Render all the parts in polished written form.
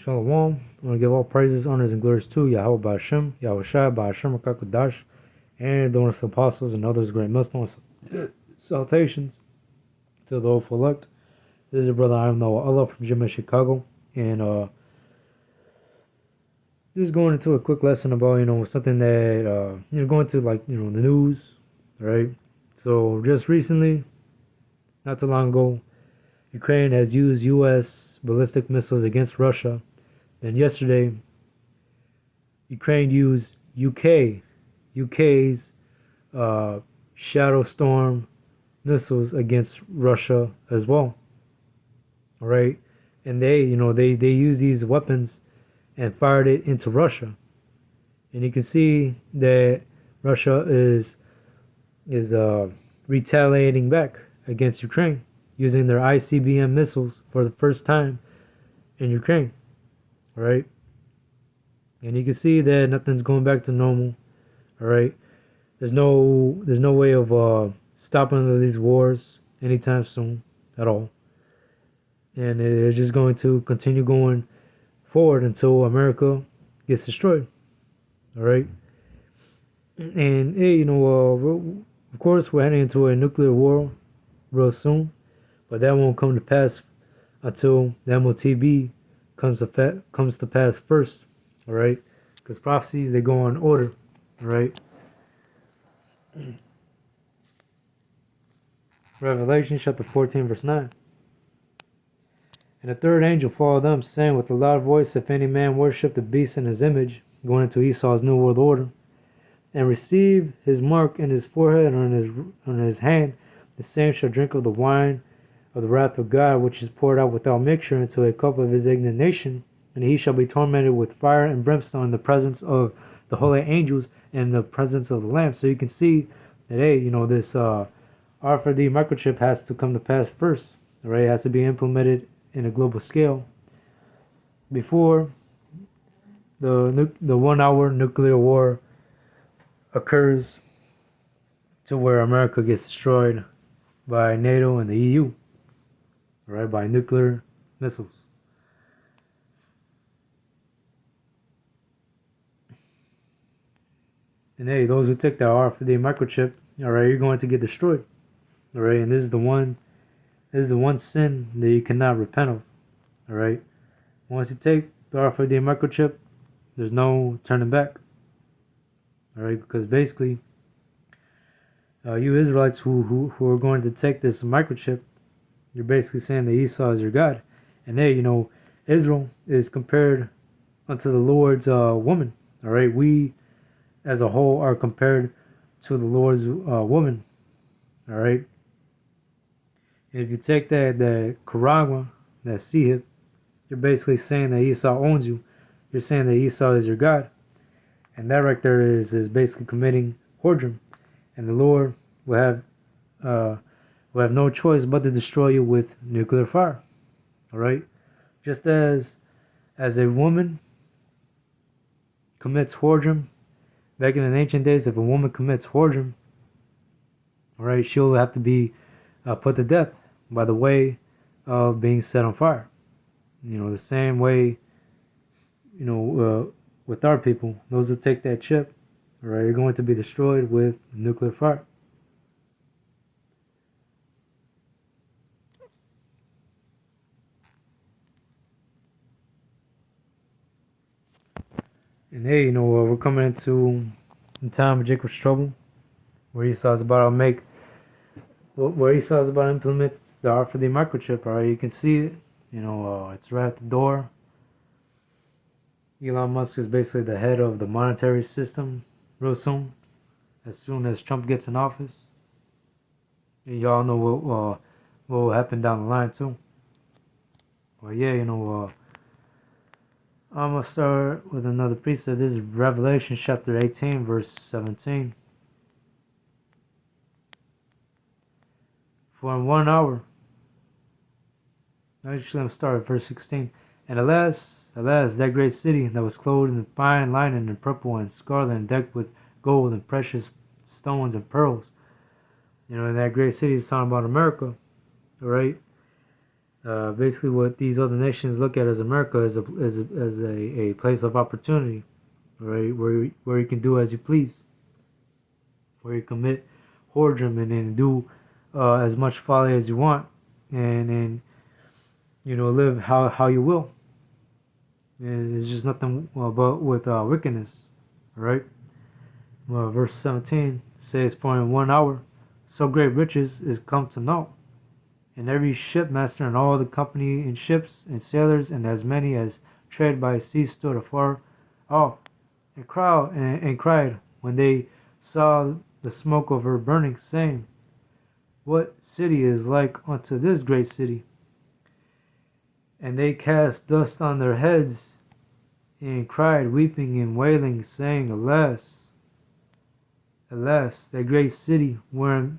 Shalom. I want to give all praises, honors, and glories to Yahweh Ba'Shem, Yahweh Shai, Ba'Shem, Akakudash, and the honest apostles and others great Muslims. Salutations to the hopeful elect. This is your brother, I am Noah Allah from Jimmy, Chicago. And just going into a quick lesson about, something that, going to the news, right? So just recently, not too long ago, Ukraine has used U.S. ballistic missiles against Russia. And yesterday, Ukraine used UK's Shadow Storm missiles against Russia as well. All right, and they use these weapons and fired it into Russia, and you can see that Russia is retaliating back against Ukraine using their ICBM missiles for the first time in Ukraine. All right, and you can see that nothing's going back to normal. All right, there's no way of stopping these wars anytime soon at all, and it's just going to continue going forward until America gets destroyed. All right, and hey, of course we're heading into a nuclear war real soon, but that won't come to pass until the MOTB comes to pass first. All right, because prophecies, they go on order. All right. Revelation chapter 14 verse 9. And the third angel followed them, saying with a loud voice, if any man worship the beast in his image, going into Esau's new world order, and receive his mark in his forehead or on his hand, the same shall drink of the wine of the wrath of God, which is poured out without mixture into a cup of his indignation, and he shall be tormented with fire and brimstone in the presence of the holy angels and in the presence of the Lamb. So you can see that, hey, this RFID microchip has to come to pass first. All right, it has to be implemented in a global scale before the 1 hour nuclear war occurs, to where America gets destroyed by NATO and the EU, right, by nuclear missiles. And hey, those who take the RFID microchip, all right, you're going to get destroyed. All right, and this is the one sin that you cannot repent of. All right, once you take the RFID microchip, there's no turning back. All right, because basically, you Israelites who are going to take this microchip, you're basically saying that Esau is your God, and hey, Israel is compared unto the Lord's woman. All right, we as a whole are compared to the Lord's woman. All right. And if you take that Karagma, that Sihib, you're basically saying that Esau owns you. You're saying that Esau is your God. And that right there is basically committing whoredom. And the Lord will have no choice but to destroy you with nuclear fire. All right? Just as a woman commits whoredom, back in the ancient days, if a woman commits whoredom, all right, she'll have to be put to death by the way of being set on fire. The same way, with our people, those who take that chip, all right, are going to be destroyed with nuclear fire. And hey, we're coming into the time of Jacob's trouble, where Esau's about to implement the RFID microchip. All right, you can see it. It's right at the door. Elon Musk is basically the head of the monetary system real soon as Trump gets in office. And y'all know what will happen down the line too. Well, yeah, I'm going to start with another precept. This is Revelation chapter 18, verse 17. For in 1 hour, actually I'm going to start at verse 16. And alas, that great city that was clothed in fine linen and purple and scarlet and decked with gold and precious stones and pearls. And that great city is talking about America, all right? Basically, what these other nations look at as America is a place of opportunity, right? Where you can do as you please, where you commit whoredom and do as much folly as you want, and live how you will. And it's just nothing about with wickedness, right? Verse 17 says, "For in 1 hour, so great riches is come to naught, and every shipmaster and all the company in ships and sailors and as many as trade by sea stood afar off, and cried when they saw the smoke of her burning, saying, What city is like unto this great city? And they cast dust on their heads, and cried, weeping and wailing, saying, Alas, alas, that great city wherein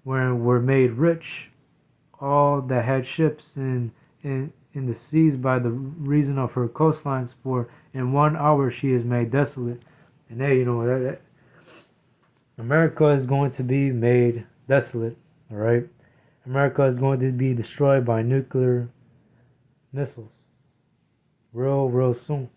were made rich all that had ships in the seas by the reason of her coastlines, for in 1 hour she is made desolate." And hey, America is going to be made desolate, all right? America is going to be destroyed by nuclear missiles real soon.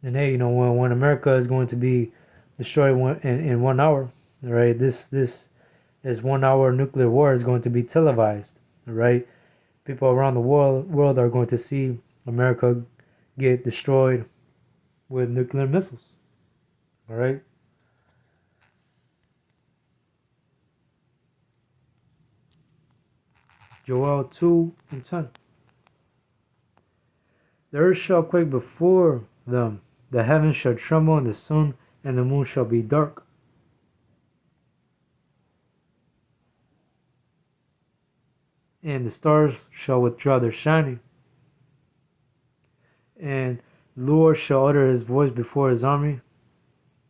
And hey, when America is going to be destroyed in 1 hour, all right? This 1 hour nuclear war is going to be televised, all right? People around the world are going to see America get destroyed with nuclear missiles. All right. Joel 2:10. The earth shall quake before them, the heavens shall tremble, and the sun and the moon shall be dark. And the stars shall withdraw their shining. And the Lord shall utter his voice before his army,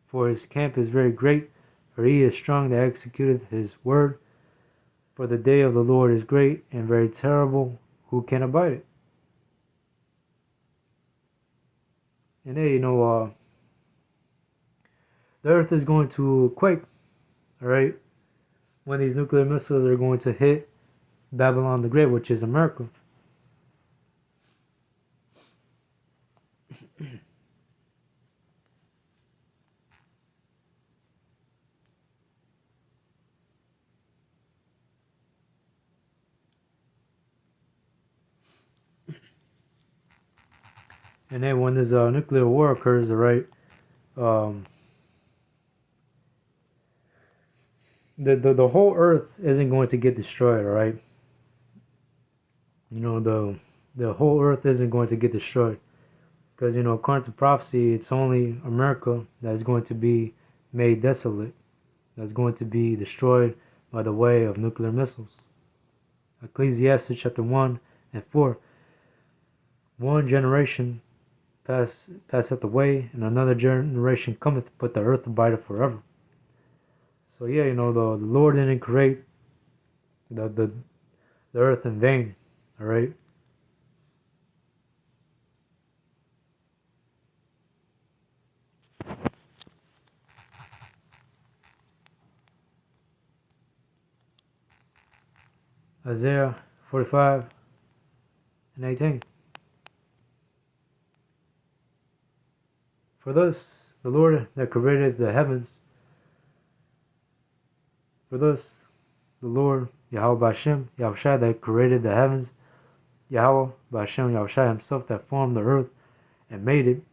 for his camp is very great, for he is strong that executeth his word. For the day of the Lord is great and very terrible, who can abide it? And hey, the earth is going to quake, all right, when these nuclear missiles are going to hit Babylon the Great, which is America. And then when this nuclear war occurs, all right, um, the whole Earth isn't going to get destroyed, all right. The whole Earth isn't going to get destroyed because according to prophecy, it's only America that's going to be made desolate, that's going to be destroyed by the way of nuclear missiles. Ecclesiastes chapter 1 and 4. One generation passeth away, and another generation cometh, but the earth abideth forever. So yeah, the Lord didn't create the earth in vain. All right. Isaiah 45:18. For thus the Lord that created the heavens, for thus the Lord Yahweh Bashem Yahushua that created the heavens, Yahweh Bashem Yahushua himself that formed the earth and made it,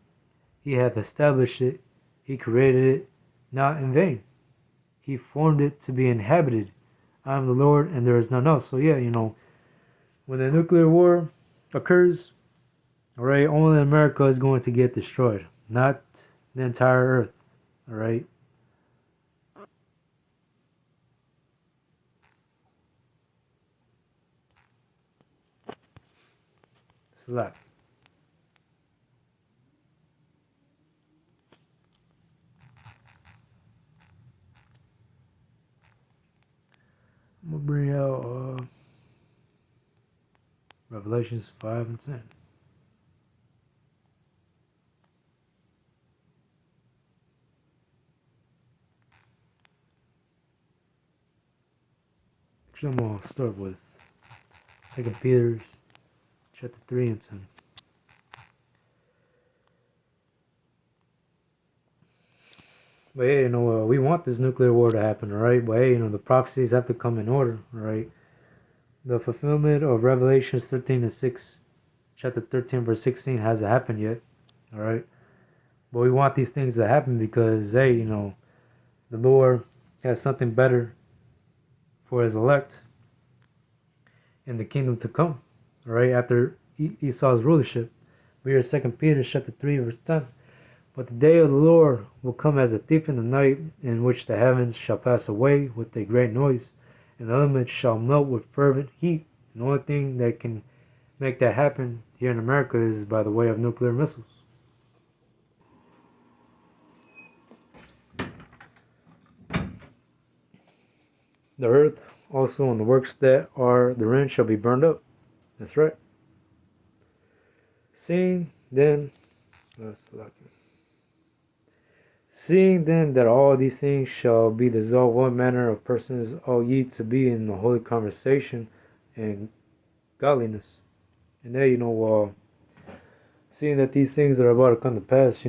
he hath established it, he created it not in vain. He formed it to be inhabited. I am the Lord and there is none else. So yeah, when the nuclear war occurs, all right, only America is going to get destroyed, not the entire earth. All right. Select. I'm gonna bring out Revelations 5 and 10. Actually, I'm gonna start with 2 Peter chapter 3 and 10. But hey, we want this nuclear war to happen, right? But hey, the prophecies have to come in order, right? The fulfillment of Revelations 13 and 6, chapter 13, verse 16 hasn't happened yet, all right? But we want these things to happen because, hey, the Lord has something better for his elect in the kingdom to come, all right? After Esau's rulership. We are 2 Peter chapter 3, verse 10. But the day of the Lord will come as a thief in the night, in which the heavens shall pass away with a great noise, and the elements shall melt with fervent heat. And the only thing that can make that happen here in America is by the way of nuclear missiles. The earth also and the works that are therein shall be burned up. That's right. Seeing then that all these things shall be dissolved, what manner of persons ought ye to be in the holy conversation and godliness? And there, seeing that these things are about to come to pass,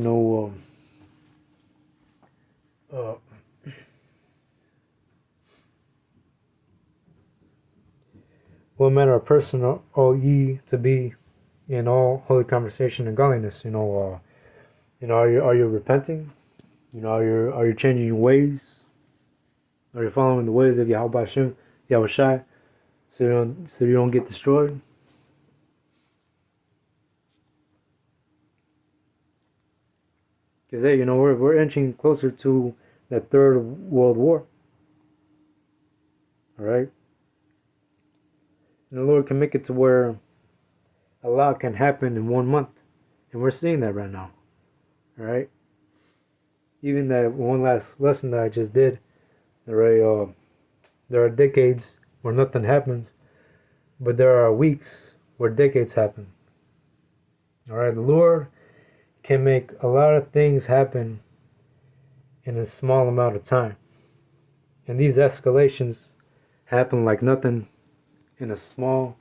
what manner of person ought ye to be in all holy conversation and godliness? Are you repenting? Are you changing your ways? Are you following the ways of Yahweh Hashem, Yahweh Shai, so you don't get destroyed? Because hey, we're inching closer to that third world war. All right, and the Lord can make it to where a lot can happen in 1 month, and we're seeing that right now. All right. Even that one last lesson that I just did, there are decades where nothing happens, but there are weeks where decades happen. All right, the Lord can make a lot of things happen in a small amount of time, and these escalations happen like nothing in a small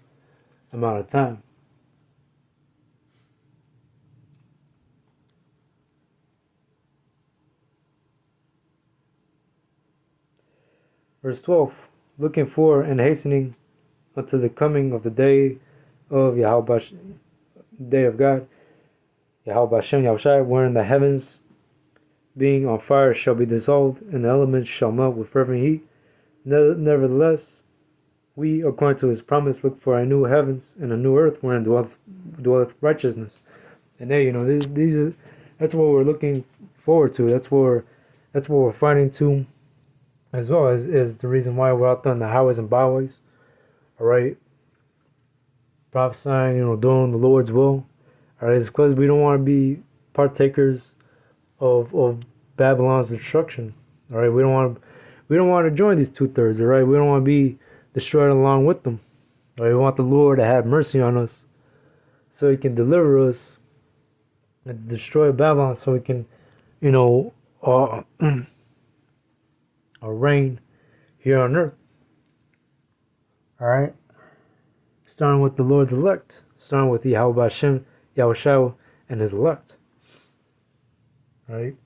amount of time. Verse 12, looking for and hastening unto the coming of the day of Yahweh, day of God, Yahweh Hashem Yahushai, wherein the heavens being on fire shall be dissolved, and the elements shall melt with fervent heat. Nevertheless, we, according to his promise, look for a new heavens and a new earth wherein dwelleth righteousness. And there, that's what we're looking forward to. That's what we're fighting to, as well as the reason why we're out there on the highways and byways, all right, prophesying, doing the Lord's will, all right, it's because we don't want to be partakers of Babylon's destruction, all right. We don't want to join these 2/3, all right. We don't want to be destroyed along with them, all right. We want the Lord to have mercy on us, so He can deliver us and destroy Babylon, so He can, reign here on earth. All right, starting with the Lord's elect, starting with Yahweh Hashem, Yahushua, and His elect. All right,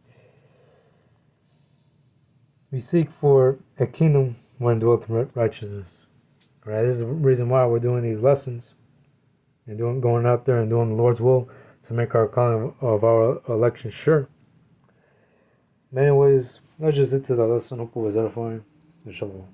we seek for a kingdom wherein dwelleth righteousness. All right, this is the reason why we're doing these lessons and going out there and doing the Lord's will to make our calling of our election sure. Anyways, let's just get to the lesson. Hope it was edifying. And shalom.